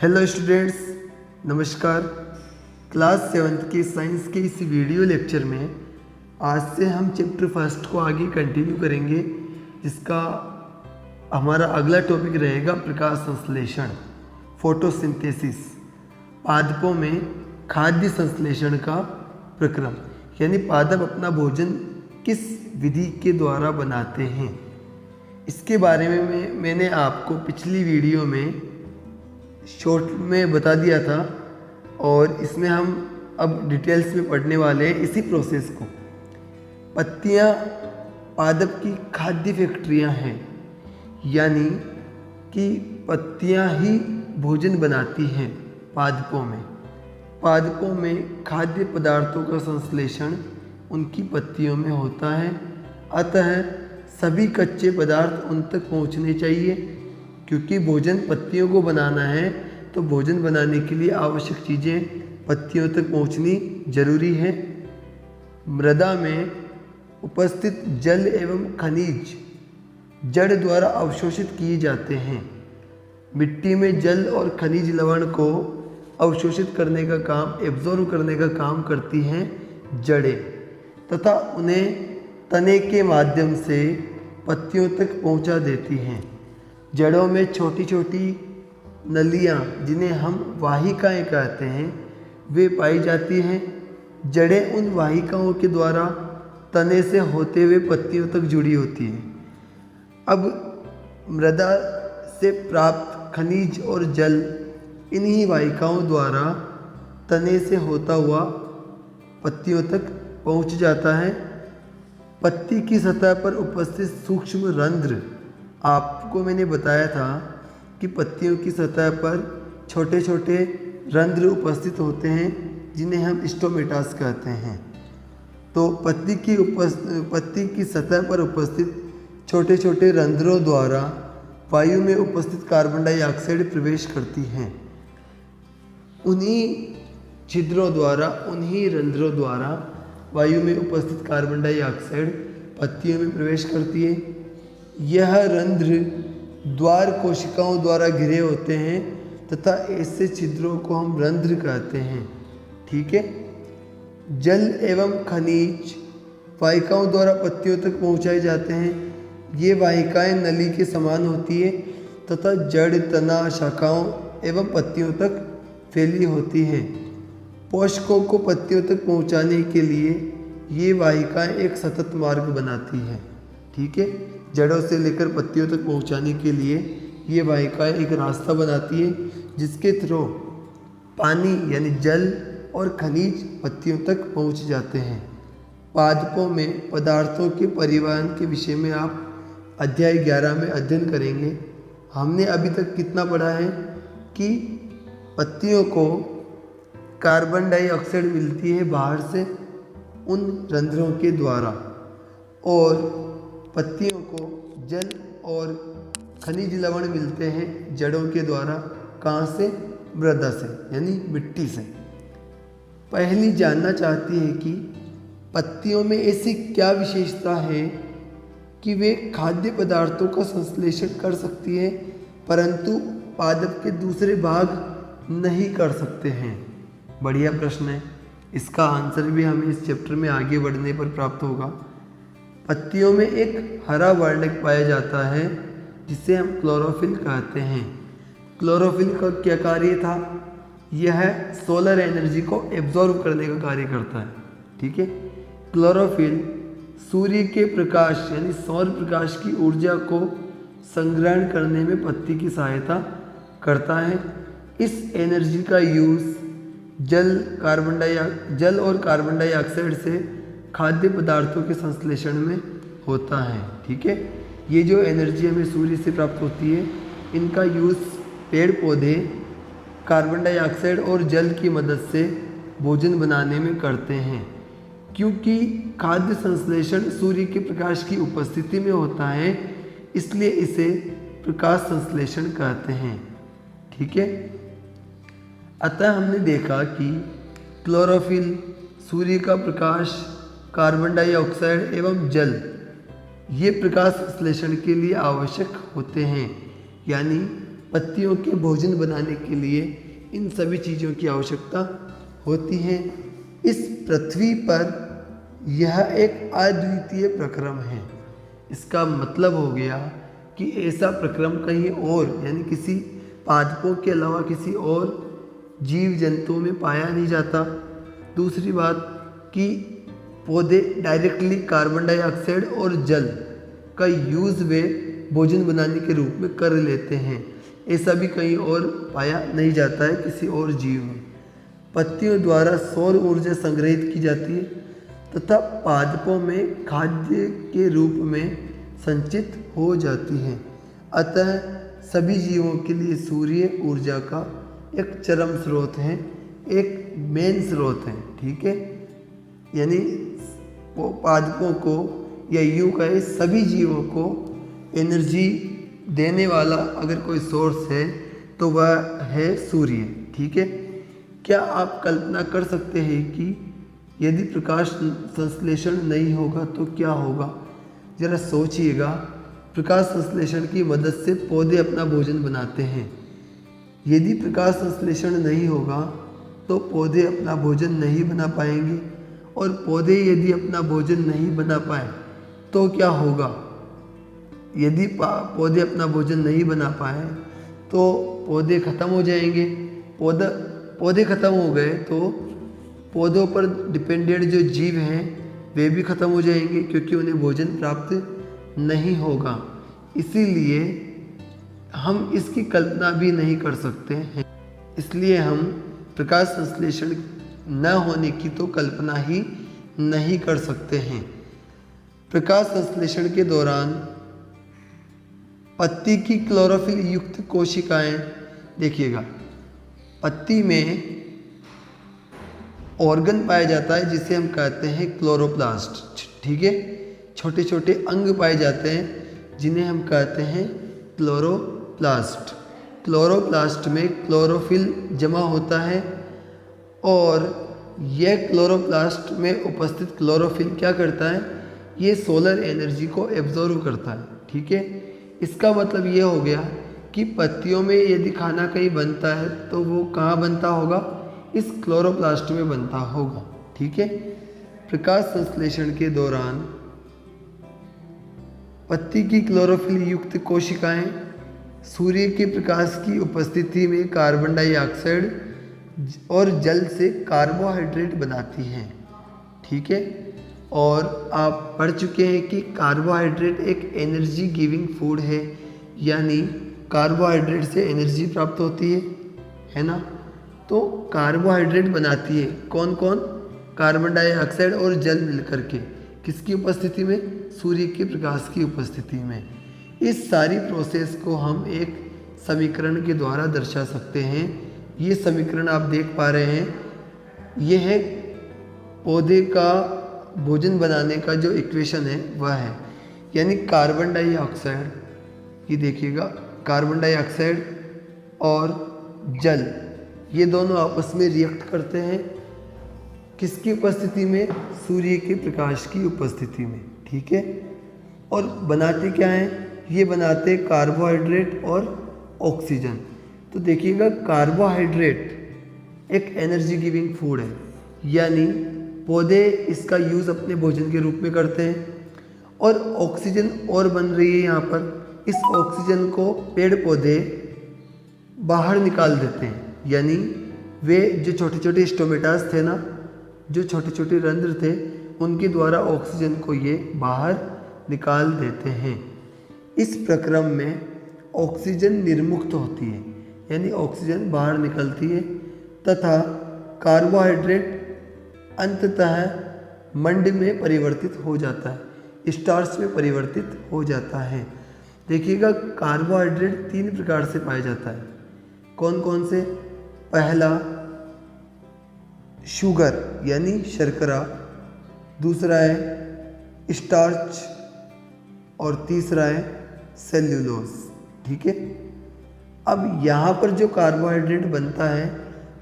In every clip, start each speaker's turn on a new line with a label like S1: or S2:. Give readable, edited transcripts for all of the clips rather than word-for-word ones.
S1: Hello students, नमस्कार। Class 7th के science के इस वीडियो लेक्चर में आज से हम चैप्टर फर्स्ट को आगे कंटिन्यू करेंगे, जिसका हमारा अगला टॉपिक रहेगा प्रकाश संश्लेषण, फोटोसिंथेसिस। पादपों में खाद्य संश्लेषण का प्रक्रम, यानी पादप अपना भोजन किस विधि के द्वारा बनाते हैं, इसके बारे में मैंने आपको पिछली वीडियो में शॉर्ट में बता दिया था और इसमें हम अब डिटेल्स में पढ़ने वाले हैं इसी प्रोसेस को। पत्तियां पादप की खाद्य फैक्ट्रियां हैं, यानी कि पत्तियां ही भोजन बनाती हैं। पादपों में खाद्य पदार्थों का संश्लेषण उनकी पत्तियों में होता है, अतः सभी कच्चे पदार्थ उन तक पहुंचने चाहिए। क्योंकि भोजन पत्तियों को बनाना है, तो भोजन बनाने के लिए आवश्यक चीज़ें पत्तियों तक पहुंचनी जरूरी है। मृदा में उपस्थित जल एवं खनिज जड़ द्वारा अवशोषित किए जाते हैं। मिट्टी में जल और खनिज लवण को अवशोषित करने का काम, एब्जॉर्ब करने का काम करती हैं जड़ें, तथा उन्हें तने के माध्यम से पत्तियों तक पहुंचा देती हैं। जड़ों में छोटी छोटी नलियाँ, जिन्हें हम वाहिकाएं कहते हैं, वे पाई जाती हैं। जड़ें उन वाहिकाओं के द्वारा तने से होते हुए पत्तियों तक जुड़ी होती हैं। अब मृदा से प्राप्त खनिज और जल इन्हीं वाहिकाओं द्वारा तने से होता हुआ पत्तियों तक पहुंच जाता है। पत्ती की सतह पर उपस्थित सूक्ष्म रंध्र, आपको मैंने बताया था कि पत्तियों की सतह पर छोटे छोटे रंध्र उपस्थित होते हैं, जिन्हें हम स्टोमेटास कहते हैं। तो पत्ती की सतह पर उपस्थित छोटे छोटे रंध्रों द्वारा वायु में उपस्थित कार्बन डाइऑक्साइड प्रवेश करती हैं। उन्हीं छिद्रों द्वारा, उन्हीं रंध्रों द्वारा वायु में उपस्थित कार्बन डाइऑक्साइड पत्तियों में प्रवेश करती है। यह रंध्र द्वार कोशिकाओं द्वारा घिरे होते हैं तथा ऐसे छिद्रों को हम रंध्र कहते हैं। ठीक है। जल एवं खनिज वाहिकाओं द्वारा पत्तियों तक पहुंचाए जाते हैं। ये वाहिकाएं नली के समान होती है तथा जड़, तना, शाखाओं एवं पत्तियों तक फैली होती हैं। पोषकों को पत्तियों तक पहुंचाने के लिए ये वाहिकाएं एक सतत मार्ग बनाती हैं। ठीक है। जड़ों से लेकर पत्तियों तक पहुंचाने के लिए ये वाहिकाएं एक रास्ता बनाती है, जिसके थ्रू पानी यानी जल और खनिज पत्तियों तक पहुंच जाते हैं। पादपों में पदार्थों के परिवहन के विषय में आप अध्याय 11 में अध्ययन करेंगे। हमने अभी तक कितना पढ़ा है कि पत्तियों को कार्बन डाइऑक्साइड मिलती है बाहर से उन रंध्रों के द्वारा, और पत्तियों को जल और खनिज लवण मिलते हैं जड़ों के द्वारा। कहाँ से? मृदा से, यानी मिट्टी से। पहली जानना चाहती है कि पत्तियों में ऐसी क्या विशेषता है कि वे खाद्य पदार्थों का संश्लेषण कर सकती है, परंतु पादप के दूसरे भाग नहीं कर सकते हैं। बढ़िया प्रश्न है। इसका आंसर भी हमें इस चैप्टर में आगे बढ़ने पर प्राप्त होगा। पत्तियों में एक हरा वर्णक पाया जाता है, जिसे हम क्लोरोफिल कहते हैं। क्लोरोफिल का क्या कार्य था? यह सोलर एनर्जी को एब्जॉर्ब करने का कार्य करता है। ठीक है। क्लोरोफिल सूर्य के प्रकाश यानी सौर प्रकाश की ऊर्जा को संग्रहण करने में पत्ती की सहायता करता है। इस एनर्जी का यूज़ जल और कार्बन डाइऑक्साइड से खाद्य पदार्थों के संश्लेषण में होता है। ठीक है। ये जो एनर्जी हमें सूर्य से प्राप्त होती है, इनका यूज़ पेड़ पौधे कार्बन डाइऑक्साइड और जल की मदद से भोजन बनाने में करते हैं। क्योंकि खाद्य संश्लेषण सूर्य के प्रकाश की उपस्थिति में होता है, इसलिए इसे प्रकाश संश्लेषण कहते हैं। ठीक है। अतः हमने देखा कि क्लोरोफिल, सूर्य का प्रकाश, कार्बन डाइऑक्साइड एवं जल, ये प्रकाश संश्लेषण के लिए आवश्यक होते हैं। यानी पत्तियों के भोजन बनाने के लिए इन सभी चीज़ों की आवश्यकता होती है। इस पृथ्वी पर यह एक अद्वितीय प्रक्रम है। इसका मतलब हो गया कि ऐसा प्रक्रम कहीं और यानी किसी पादपों के अलावा किसी और जीव जंतुओं में पाया नहीं जाता। दूसरी बात कि पौधे डायरेक्टली कार्बन डाइऑक्साइड और जल का यूज़ वे भोजन बनाने के रूप में कर लेते हैं। ऐसा भी कहीं और पाया नहीं जाता है किसी और जीव में। पत्तियों द्वारा सौर ऊर्जा संग्रहित की जाती है तथा पादपों में खाद्य के रूप में संचित हो जाती है। अतः सभी जीवों के लिए सूर्य ऊर्जा का एक चरम स्रोत है, एक मेन स्रोत है। ठीक है, यानी वो पादपों को या यूं कहे सभी जीवों को एनर्जी देने वाला अगर कोई सोर्स है तो वह है सूर्य। ठीक है, क्या आप कल्पना कर सकते हैं कि यदि प्रकाश संश्लेषण नहीं होगा तो क्या होगा? ज़रा सोचिएगा। प्रकाश संश्लेषण की मदद से पौधे अपना भोजन बनाते हैं। यदि प्रकाश संश्लेषण नहीं होगा तो पौधे अपना भोजन नहीं बना पाएंगे, और पौधे यदि अपना भोजन नहीं बना पाए तो क्या होगा? यदि पौधे अपना भोजन नहीं बना पाए तो पौधे खत्म हो जाएंगे। पौधे खत्म हो गए तो पौधों पर डिपेंडेंट जो जीव हैं वे भी खत्म हो जाएंगे, क्योंकि उन्हें भोजन प्राप्त नहीं होगा। इसीलिए हम इसकी कल्पना भी नहीं कर सकते हैं। इसलिए हम प्रकाश संश्लेषण न होने की तो कल्पना ही नहीं कर सकते हैं। प्रकाश संश्लेषण के दौरान पत्ती की क्लोरोफिल युक्त कोशिकाएं, देखिएगा पत्ती में ऑर्गन पाया जाता है जिसे हम कहते हैं क्लोरोप्लास्ट। ठीक है, छोटे छोटे अंग पाए जाते हैं जिन्हें हम कहते हैं क्लोरोप्लास्ट। क्लोरोप्लास्ट में क्लोरोफिल जमा होता है और यह क्लोरोप्लास्ट में उपस्थित क्लोरोफिल क्या करता है? ये सोलर एनर्जी को एब्जॉर्व करता है। ठीक है, इसका मतलब ये हो गया कि पत्तियों में यदि खाना कहीं बनता है तो वो कहाँ बनता होगा? इस क्लोरोप्लास्ट में बनता होगा। ठीक है, प्रकाश संश्लेषण के दौरान पत्ती की क्लोरोफिल युक्त कोशिकाएं सूर्य के प्रकाश की उपस्थिति में कार्बन डाइऑक्साइड और जल से कार्बोहाइड्रेट बनाती हैं। ठीक है, और आप पढ़ चुके हैं कि कार्बोहाइड्रेट एक एनर्जी गिविंग फूड है, यानी कार्बोहाइड्रेट से एनर्जी प्राप्त होती है ना। तो कार्बोहाइड्रेट बनाती है कौन कौन? कार्बन डाइऑक्साइड और जल मिलकर के। किसकी उपस्थिति में? सूर्य के प्रकाश की उपस्थिति में। इस सारी प्रोसेस को हम एक समीकरण के द्वारा दर्शा सकते हैं। ये समीकरण आप देख पा रहे हैं, ये है पौधे का भोजन बनाने का जो इक्वेशन है वह है, यानी कार्बन डाइऑक्साइड, ये देखिएगा कार्बन डाइऑक्साइड और जल ये दोनों आपस में रिएक्ट करते हैं। किसकी उपस्थिति में? सूर्य के प्रकाश की उपस्थिति में। ठीक है, और बनाते क्या हैं? ये बनाते कार्बोहाइड्रेट और ऑक्सीजन। तो देखिएगा कार्बोहाइड्रेट एक एनर्जी गिविंग फूड है, यानी पौधे इसका यूज़ अपने भोजन के रूप में करते हैं, और ऑक्सीजन और बन रही है यहाँ पर। इस ऑक्सीजन को पेड़ पौधे बाहर निकाल देते हैं, यानी वे जो छोटे छोटे स्टोमेटास थे ना, जो छोटे छोटे रंध्र थे, उनके द्वारा ऑक्सीजन को ये बाहर निकाल देते हैं। इस प्रक्रम में ऑक्सीजन निर्मुक्त होती है, यानी ऑक्सीजन बाहर निकलती है, तथा कार्बोहाइड्रेट अंततः मंड में परिवर्तित हो जाता है, स्टार्च में परिवर्तित हो जाता है। देखिएगा कार्बोहाइड्रेट 3 प्रकार से पाया जाता है। कौन कौन से? पहला शुगर यानी शर्करा, दूसरा है स्टार्च और तीसरा है सेल्यूलोज। ठीक है, अब यहाँ पर जो कार्बोहाइड्रेट बनता है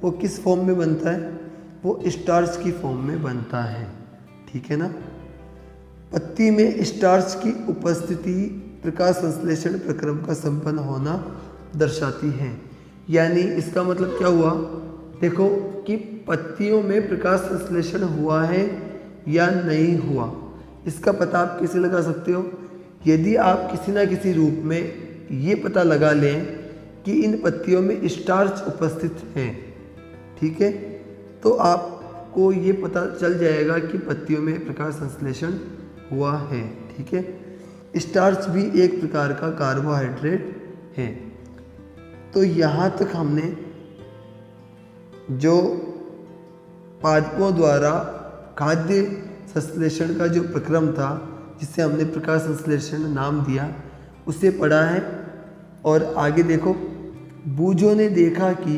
S1: वो किस फॉर्म में बनता है? वो स्टार्च की फॉर्म में बनता है। ठीक है ना। पत्ती में स्टार्च की उपस्थिति प्रकाश संश्लेषण प्रक्रम का संपन्न होना दर्शाती है। यानी इसका मतलब क्या हुआ, देखो कि पत्तियों में प्रकाश संश्लेषण हुआ है या नहीं हुआ, इसका पता आप कैसे लगा सकते हो। यदि आप किसी ना किसी रूप में ये पता लगा लें कि इन पत्तियों में स्टार्च उपस्थित है, ठीक है, तो आपको ये पता चल जाएगा कि पत्तियों में प्रकाश संश्लेषण हुआ है, ठीक है। स्टार्च भी एक प्रकार का कार्बोहाइड्रेट है। तो यहाँ तक हमने जो पादपों द्वारा खाद्य संश्लेषण का जो प्रक्रम था, जिसे हमने प्रकाश संश्लेषण नाम दिया, उसे पढ़ा है। और आगे देखो, बूझों ने देखा कि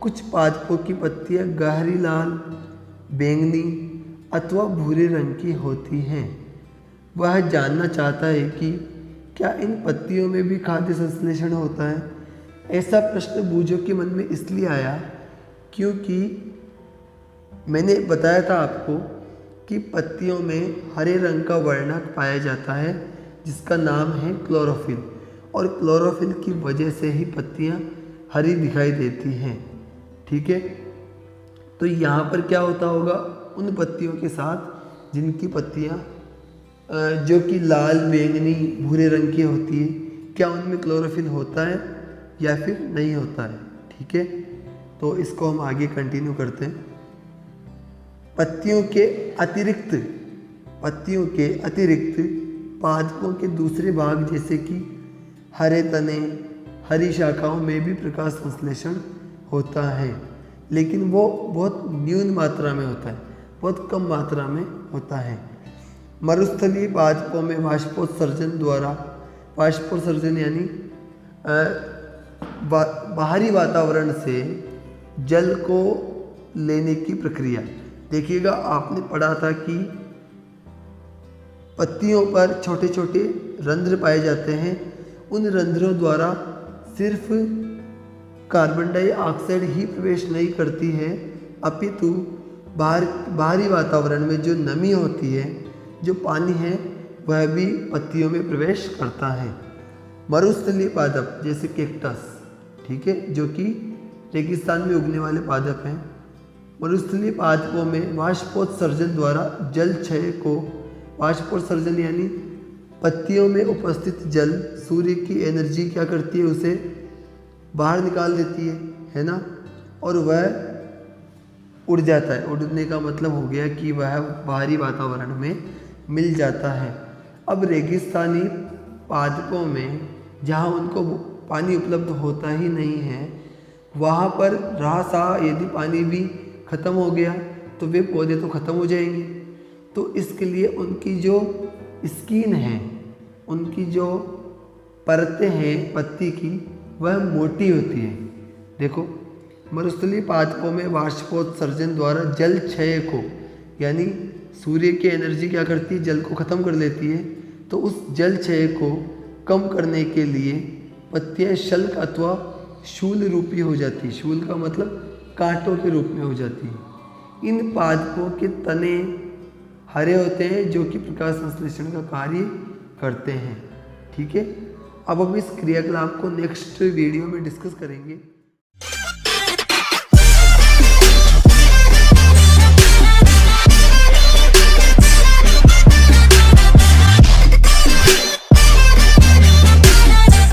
S1: कुछ पादपों की पत्तियां गहरी लाल, बैंगनी अथवा भूरे रंग की होती हैं। वह जानना चाहता है कि क्या इन पत्तियों में भी खाद्य संश्लेषण होता है। ऐसा प्रश्न बूझों के मन में इसलिए आया क्योंकि मैंने बताया था आपको कि पत्तियों में हरे रंग का वर्णक पाया जाता है जिसका नाम है क्लोरोफिल, और क्लोरोफिल की वजह से ही पत्तियां हरी दिखाई देती हैं, ठीक है। तो यहाँ पर क्या होता होगा, उन पत्तियों के साथ जिनकी पत्तियां जो कि लाल, बैंगनी, भूरे रंग की होती है, क्या उनमें क्लोरोफिल होता है या फिर नहीं होता है, ठीक है। तो इसको हम आगे कंटिन्यू करते हैं। पत्तियों के अतिरिक्त पादपों के दूसरे भाग जैसे कि हरे तने, हरी शाखाओं में भी प्रकाश संश्लेषण होता है, लेकिन वो बहुत न्यून मात्रा में होता है, बहुत कम मात्रा में होता है। मरुस्थलीय पादपों में वाष्पोत्सर्जन यानी बाहरी वातावरण से जल को लेने की प्रक्रिया। देखिएगा, आपने पढ़ा था कि पत्तियों पर छोटे छोटे रंध्र पाए जाते हैं। उन रंध्रों द्वारा सिर्फ कार्बन डाइऑक्साइड ही प्रवेश नहीं करती है, अपितु बाहरी वातावरण में जो नमी होती है, जो पानी है, वह भी पत्तियों में प्रवेश करता है। मरुस्थलीय पादप जैसे कैक्टस, ठीक है, जो कि रेगिस्तान में उगने वाले पादप हैं। मरुस्थलीय पादपों में वाष्पोत्सर्जन द्वारा जल क्षय को, वाष्पोत्सर्जन यानी पत्तियों में उपस्थित जल सूर्य की एनर्जी क्या करती है, उसे बाहर निकाल देती है ना, और वह उड़ जाता है। उड़ने का मतलब हो गया कि वह बाहरी वातावरण में मिल जाता है। अब रेगिस्तानी पादपों में जहाँ उनको पानी उपलब्ध होता ही नहीं है, वहाँ पर यदि पानी भी ख़त्म हो गया तो वे पौधे तो ख़त्म हो जाएंगे। तो इसके लिए उनकी जो स्किन है, उनकी जो परतें हैं पत्ती की, वह मोटी होती है। देखो, मरुस्थलीय पादपों में वाष्पोत्सर्जन द्वारा जल क्षय को, यानी सूर्य की एनर्जी क्या करती है, जल को ख़त्म कर लेती है। तो उस जल क्षय को कम करने के लिए पत्तियां शल्क अथवा शूल रूपी हो जाती है। शूल का मतलब कांटों के रूप में हो जाती है। इन पादपों के तने हरे होते हैं जो कि प्रकाश संश्लेषण का कार्य करते हैं, ठीक है। अब हम इस क्रियाकलाप को नेक्स्ट वीडियो में डिस्कस करेंगे।